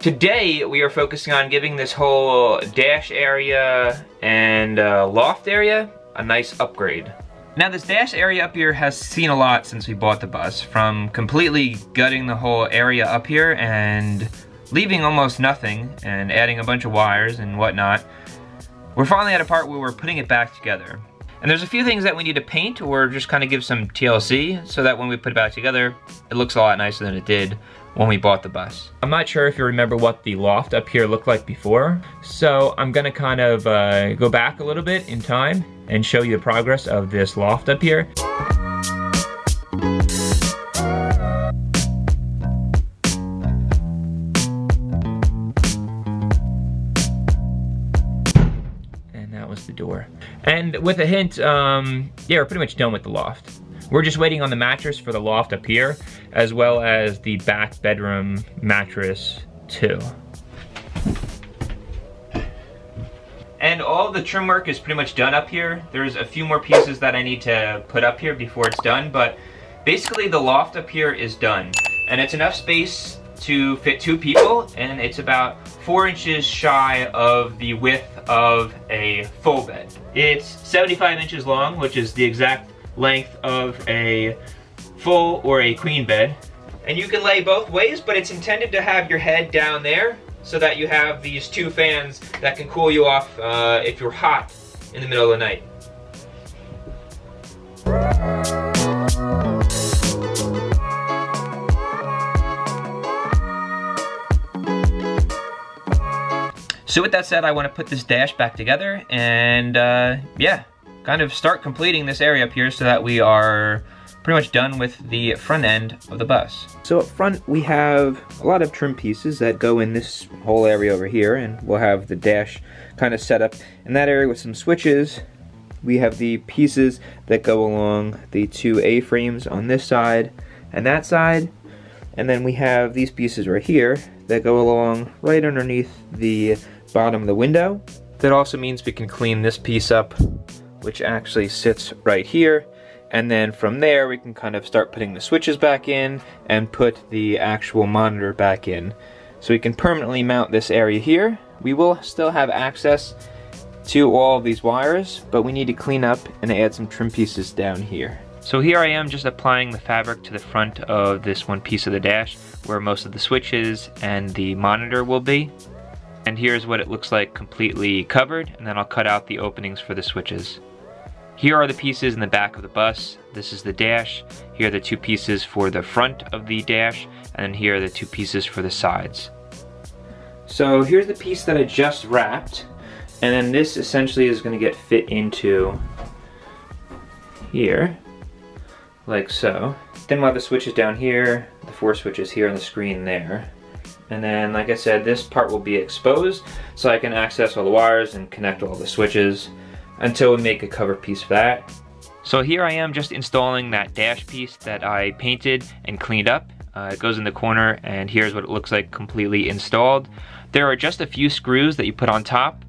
Today we are focusing on giving this whole dash area and loft area a nice upgrade. Now this dash area up here has seen a lot since we bought the bus, from completely gutting the whole area up here and leaving almost nothing and adding a bunch of wires and whatnot. We're finally at a part where we're putting it back together. And there's a few things that we need to paint or just kind of give some TLC so that when we put it back together, it looks a lot nicer than it did when we bought the bus. I'm not sure if you remember what the loft up here looked like before, so I'm gonna kind of go back a little bit in time and show you the progress of this loft up here. The door. And with a hint, yeah, we're pretty much done with the loft. We're just waiting on the mattress for the loft up here, as well as the back bedroom mattress too. And all the trim work is pretty much done up here. There's a few more pieces that I need to put up here before it's done, but basically the loft up here is done. And it's enough space to fit 2 people, and it's about 4 inches shy of the width of a full bed. It's 75 inches long, which is the exact length of a full or a queen bed. And you can lay both ways, but it's intended to have your head down there so that you have these 2 fans that can cool you off if you're hot in the middle of the night. So with that said, I want to put this dash back together and yeah, kind of start completing this area up here so that we are pretty much done with the front end of the bus. So up front we have a lot of trim pieces that go in this whole area over here, and we'll have the dash kind of set up in that area with some switches. We have the pieces that go along the 2 A-frames on this side and that side, and then we have these pieces right here that go along right underneath the bottom of the window. That also means we can clean this piece up, which actually sits right here, and then from there we can kind of start putting the switches back in and put the actual monitor back in. So we can permanently mount this area here. We will still have access to all of these wires, but we need to clean up and add some trim pieces down here. So here I am just applying the fabric to the front of this one piece of the dash where most of the switches and the monitor will be. And here's what it looks like completely covered, and then I'll cut out the openings for the switches. Here are the pieces in the back of the bus. This is the dash. Here are the 2 pieces for the front of the dash, and then here are the 2 pieces for the sides. So here's the piece that I just wrapped, and then this essentially is going to get fit into here, like so. Then we'll have the switches down here, the 4 switches here, and the screen there. And then, like I said, this part will be exposed so I can access all the wires and connect all the switches until we make a cover piece for that. So here I am just installing that dash piece that I painted and cleaned up. It goes in the corner, and here's what it looks like completely installed. There are just a few screws that you put on top,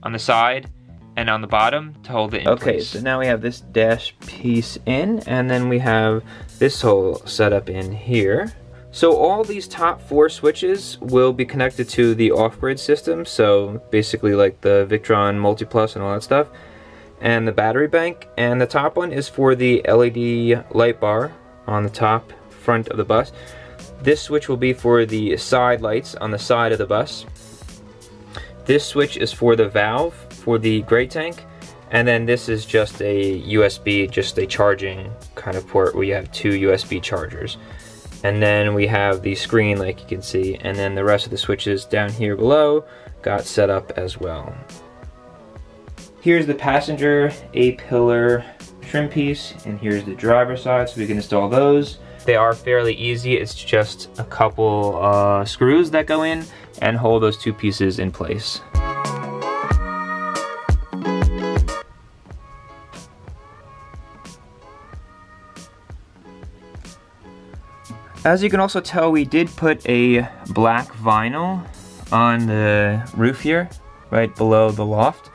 on the side, and on the bottom to hold it in place. Okay, so now we have this dash piece in, and then we have this whole setup in here. So all these top 4 switches will be connected to the off-grid system, so basically like the Victron Multiplus and all that stuff, and the battery bank. And the top one is for the LED light bar on the top front of the bus. This switch will be for the side lights on the side of the bus. This switch is for the valve for the gray tank, and then this is just a USB, just a charging kind of port where you have 2 USB chargers. And then we have the screen, like you can see, and then the rest of the switches down here below got set up as well. Here's the passenger A-pillar trim piece, and here's the driver side, so we can install those. They are fairly easy. It's just a couple screws that go in and hold those 2 pieces in place. As you can also tell, we did put a black vinyl on the roof here, right below the loft.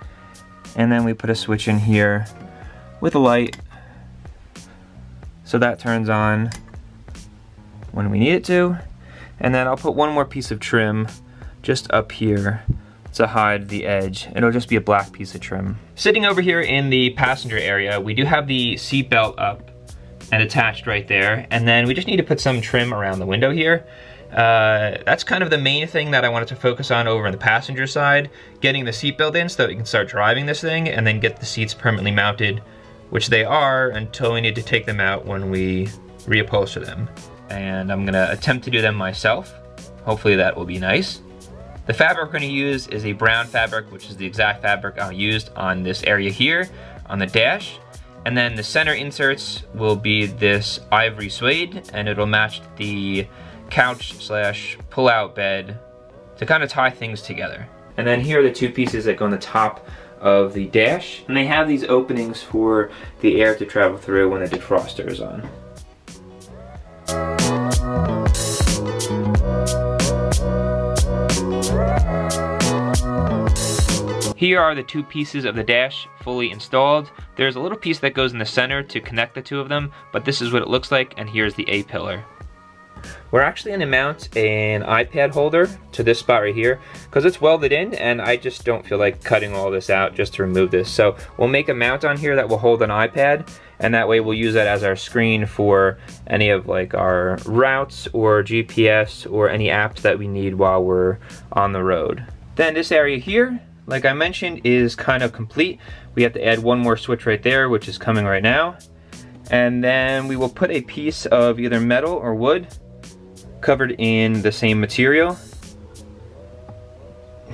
And then we put a switch in here with a light, so that turns on when we need it to. And then I'll put one more piece of trim just up here to hide the edge. It'll just be a black piece of trim. Sitting over here in the passenger area, we do have the seat belt up and attached right there, and then we just need to put some trim around the window here. That's kind of the main thing that I wanted to focus on over on the passenger side, getting the seatbelt in so that we can start driving this thing and then get the seats permanently mounted, which they are until we need to take them out when we reupholster them. And I'm gonna attempt to do them myself. Hopefully that will be nice. The fabric we're gonna use is a brown fabric, which is the exact fabric I used on this area here on the dash. And then the center inserts will be this ivory suede, and it'll match the couch slash pull-out bed to kind of tie things together. And then here are the two pieces that go on the top of the dash, and they have these openings for the air to travel through when the defroster is on. Here are the two pieces of the dash fully installed. There's a little piece that goes in the center to connect the two of them, but this is what it looks like, and here's the A-pillar. We're actually going to mount an iPad holder to this spot right here because it's welded in, and I just don't feel like cutting all this out just to remove this. So we'll make a mount on here that will hold an iPad, and that way we'll use that as our screen for any of like our routes or GPS or any apps that we need while we're on the road. Then this area here, like I mentioned, is kind of complete. We have to add one more switch right there, which is coming right now. And then we will put a piece of either metal or wood covered in the same material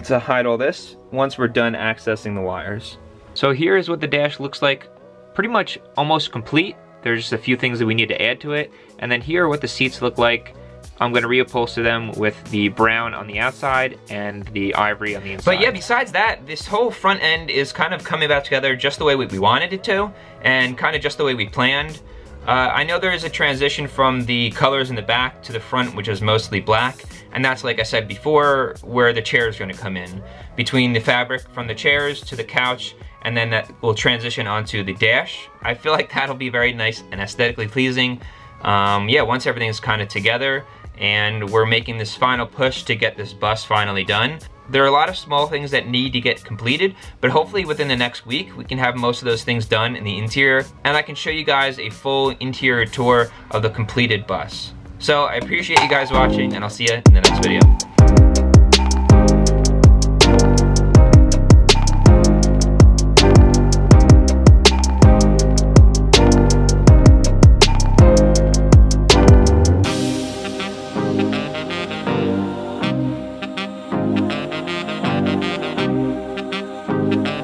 to hide all this once we're done accessing the wires. So here is what the dash looks like, pretty much almost complete. There's just a few things that we need to add to it. And then here are what the seats look like. I'm gonna reupholster them with the brown on the outside and the ivory on the inside. But yeah, besides that, this whole front end is kind of coming back together just the way we wanted it to, and kind of just the way we planned. I know there is a transition from the colors in the back to the front, which is mostly black, and that's, like I said before, where the chair is gonna come in. Between the fabric from the chairs to the couch, and then that will transition onto the dash. I feel like that'll be very nice and aesthetically pleasing. Yeah, once everything's kind of together, and we're making this final push to get this bus finally done. There are a lot of small things that need to get completed, but hopefully within the next week, we can have most of those things done in the interior, and I can show you guys a full interior tour of the completed bus. So I appreciate you guys watching, and I'll see you in the next video.